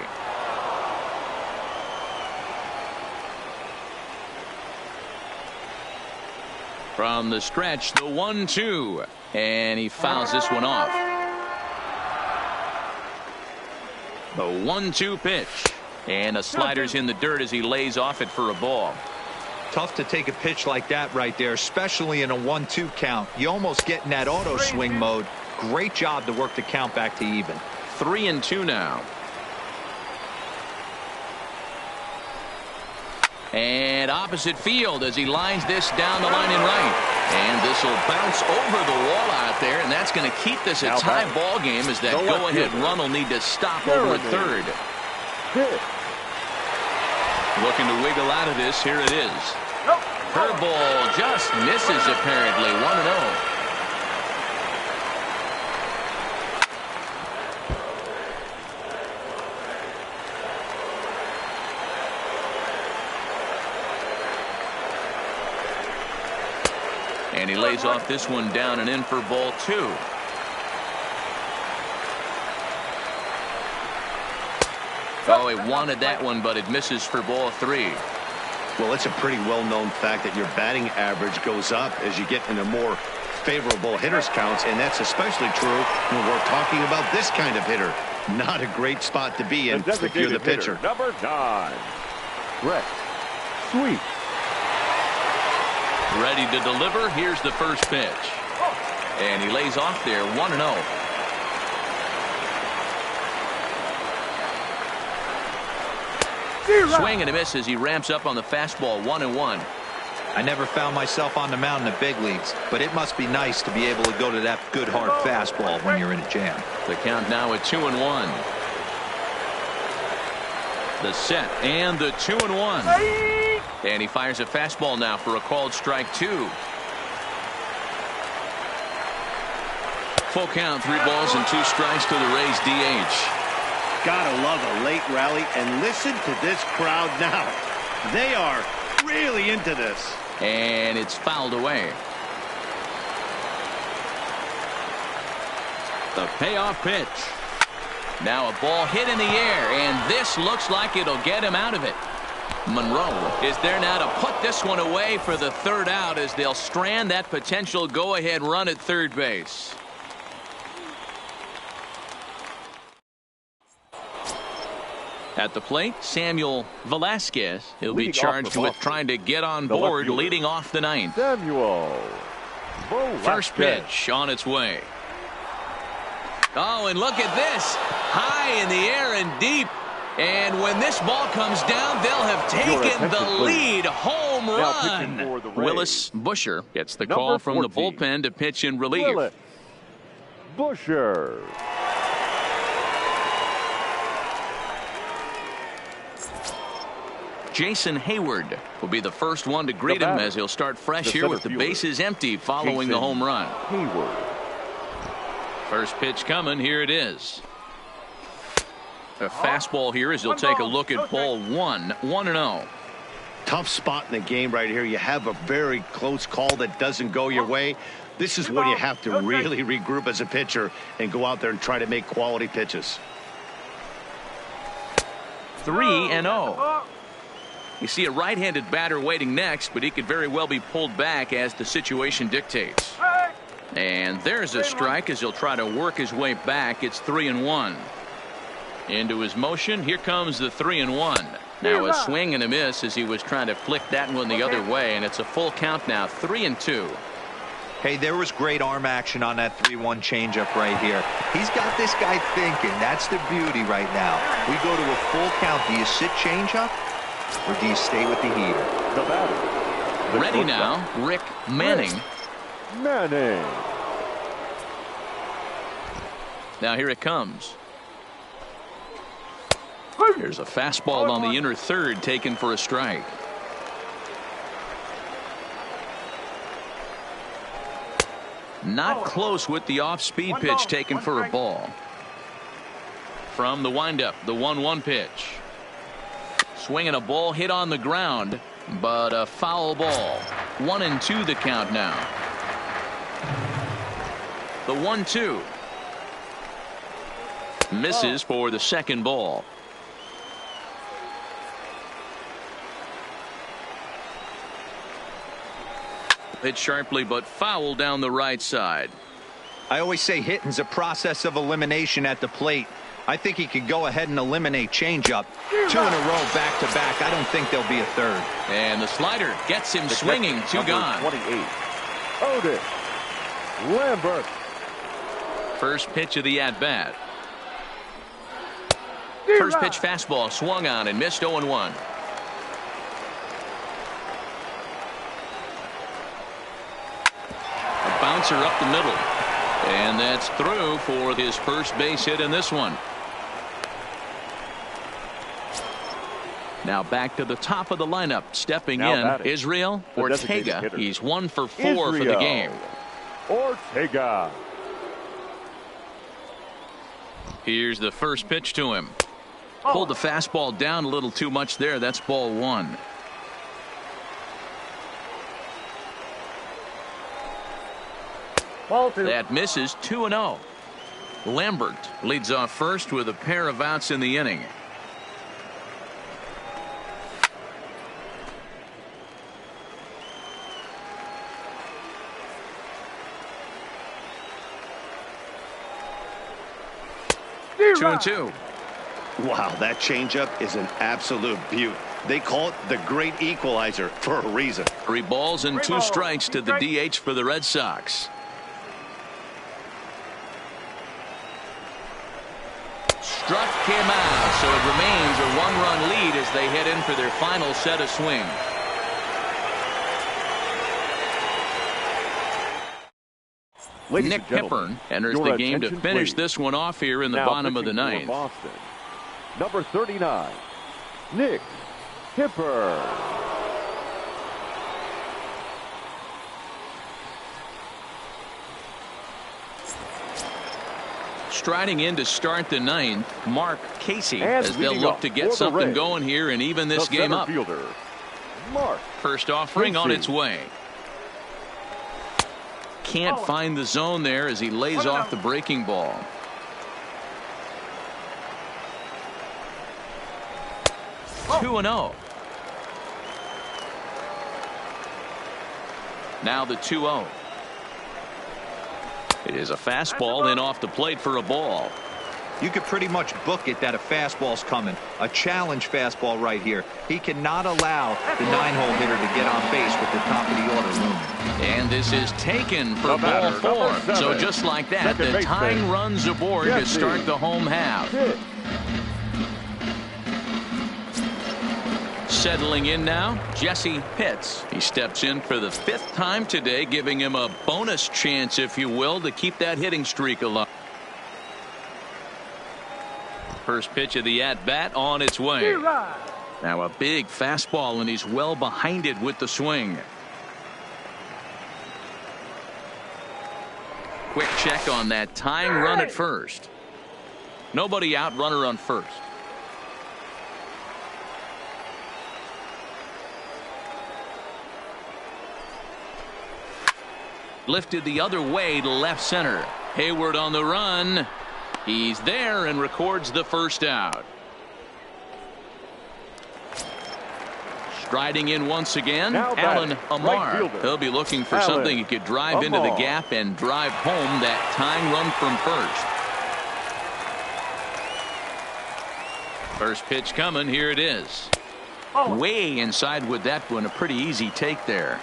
From the stretch, the 1-2. And he fouls this one off. The 1-2 pitch. And a slider's in the dirt as he lays off it for a ball. Tough to take a pitch like that right there, especially in a 1-2 count. You almost get in that auto swing mode. Great job to work the count back to even. 3-2 now. And opposite field as he lines this down the line in right. And this will bounce over the wall out there, and that's going to keep this a tie ball game as that go-ahead run will need to stop over at third. Looking to wiggle out of this. Here it is. Curveball just misses apparently. 1-0. And he lays off this one down and in for ball 2. Oh, he wanted that one, but it misses for ball 3. Well, it's a pretty well-known fact that your batting average goes up as you get into more favorable hitters counts, and that's especially true when we're talking about this kind of hitter. Not a great spot to be in if you're the pitcher. Number 9, Brett Sweet. Ready to deliver. Here's the first pitch. And he lays off there. 1-0. Swing and a miss as he ramps up on the fastball. 1-1. I never found myself on the mound in the big leagues, but it must be nice to be able to go to that good hard fastball when you're in a jam. The count now at 2-1. The set and the 2-1. And he fires a fastball now for a called strike 2. Full count, 3 balls and 2 strikes to the Rays DH. Gotta love a late rally, and listen to this crowd now. They are really into this. And it's fouled away. The payoff pitch. Now a ball hit in the air, and this looks like it'll get him out of it. Monroe is there now to put this one away for the third out as they'll strand that potential go-ahead run at third base. At the plate, Samuel Velasquez. He'll be charged with trying to get on board, leading off the ninth. Samuel Velasquez. First pitch on its way. Oh, and look at this. High in the air and deep. And when this ball comes down, they'll have taken the lead. Home run. Willis Busher gets the call from the bullpen to pitch in relief. Willis Busher. Jason Hayward will be the first one to greet him as he'll start fresh here with the bases empty following the home run. Hayward. First pitch coming. Here it is. A fastball here as he'll take a look at ball one. 1-0. Tough spot in the game right here. You have a very close call that doesn't go your way. This is when you have to really regroup as a pitcher and go out there and try to make quality pitches. 3-0. You see a right-handed batter waiting next, but he could very well be pulled back as the situation dictates. And there's a strike as he'll try to work his way back. It's 3-1. Into his motion. Here comes the 3-1. Now a swing and a miss as he was trying to flick that one the other way, and it's a full count now. 3-2. Hey, there was great arm action on that 3-1 changeup right here. He's got this guy thinking. That's the beauty right now. We go to a full count. Do you sit changeup or do you stay with the heater? The batter. Ready now, Rick Manning. Manning. Now here it comes. Here's a fastball on the inner third taken for a strike. Not close with the off-speed pitch taken for a ball. From the windup, the 1-1 pitch. Swinging a ball hit on the ground, but a foul ball. 1-2 the count now. The 1-2. Misses for the second ball. Hit sharply but foul down the right side. I always say hitting's a process of elimination at the plate. I think he could go ahead and eliminate changeup. 2 in a row back to back. I don't think there'll be a third. And the slider gets him swinging. 2 gone. 28. Otis Lambert. First pitch of the at-bat. First pitch fastball swung on and missed. 0-1. Bouncer up the middle, and that's through for his first base hit in this one. Now back to the top of the lineup, stepping in Israel Ortega. He's 1 for 4 for the game. Ortega. Here's the first pitch to him. Pulled the fastball down a little too much there. That's ball 1. That misses. 2-0. Lambert leads off first with a pair of outs in the inning. Two and two. Wow, that changeup is an absolute beaut. They call it the great equalizer for a reason. 3 balls and 2 strikes to the DH for the Red Sox. Struck him out, so it remains a 1-run lead as they head in for their final set of swings. Nick Hepburn enters the game to finish this one off here in the bottom of the ninth. Boston, number 39, Nick Hepburn. Striding in to start the ninth, Mark Casey, as they'll look to get something going here and even this game up. First offering on its way. Can't find the zone there as he lays off the breaking ball. Two and 0. Now the 2-0. It is a fastball in off the plate for a ball. You could pretty much book it that a fastball's coming. A challenge fastball right here. He cannot allow the 9-hole hitter to get on base with the top of the order looming. And this is taken for ball 4. So just like that, the tying runs aboard to start the home half. Settling in now, Jesse Pitts. He steps in for the 5th time today, giving him a bonus chance, if you will, to keep that hitting streak alive. First pitch of the at-bat on its way. Now a big fastball, and he's well behind it with the swing. Quick check on that tying run at first. Nobody out, runner on first. Lifted the other way to left center. Hayward on the run. He's there and records the first out. Striding in once again, Alan Amar. He'll be looking for something he could drive into the gap and drive home that tying run from first. First pitch coming. Here it is. Way inside with that one. A pretty easy take there.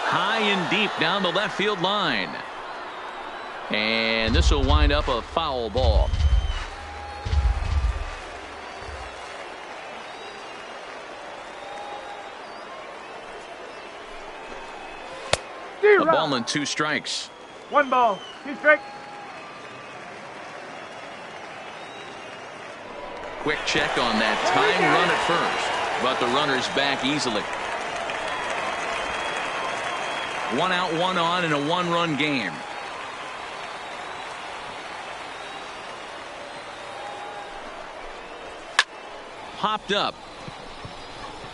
High and deep down the left field line. And this will wind up a foul ball. A ball and 2 strikes. 1 ball, 2 strikes. Quick check on that tying run at first, but the runner's back easily. 1 out, 1 on in a 1-run game. Popped up.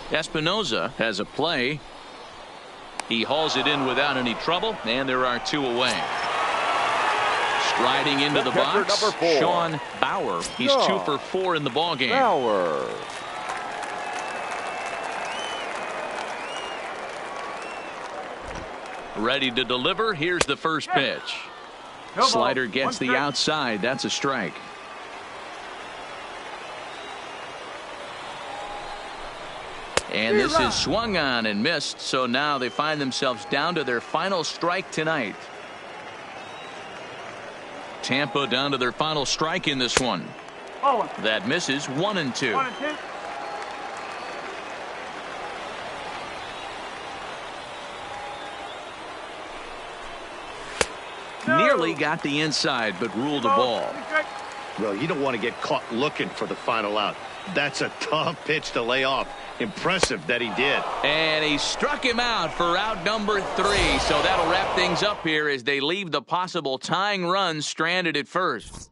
Espinoza has a play. He hauls it in without any trouble, and there are 2 away. Striding into the box, Sean Bauer. He's 2 for 4 in the ballgame. Bauer. Ready to deliver. Here's the first pitch. Slider gets the outside. That's a strike. And this is swung on and missed. So now they find themselves down to their final strike tonight. Tampa down to their final strike in this one. That misses. 1-2. Nearly got the inside, but ruled a ball. Well, you don't want to get caught looking for the final out. That's a tough pitch to lay off. Impressive that he did. And he struck him out for out number 3. So that'll wrap things up here as they leave the possible tying run stranded at first.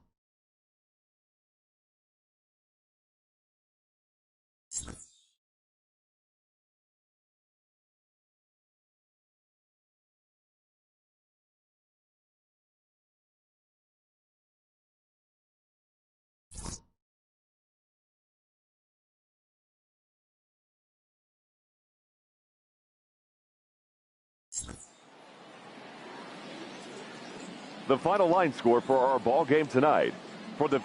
The final line score for our ball game tonight. For the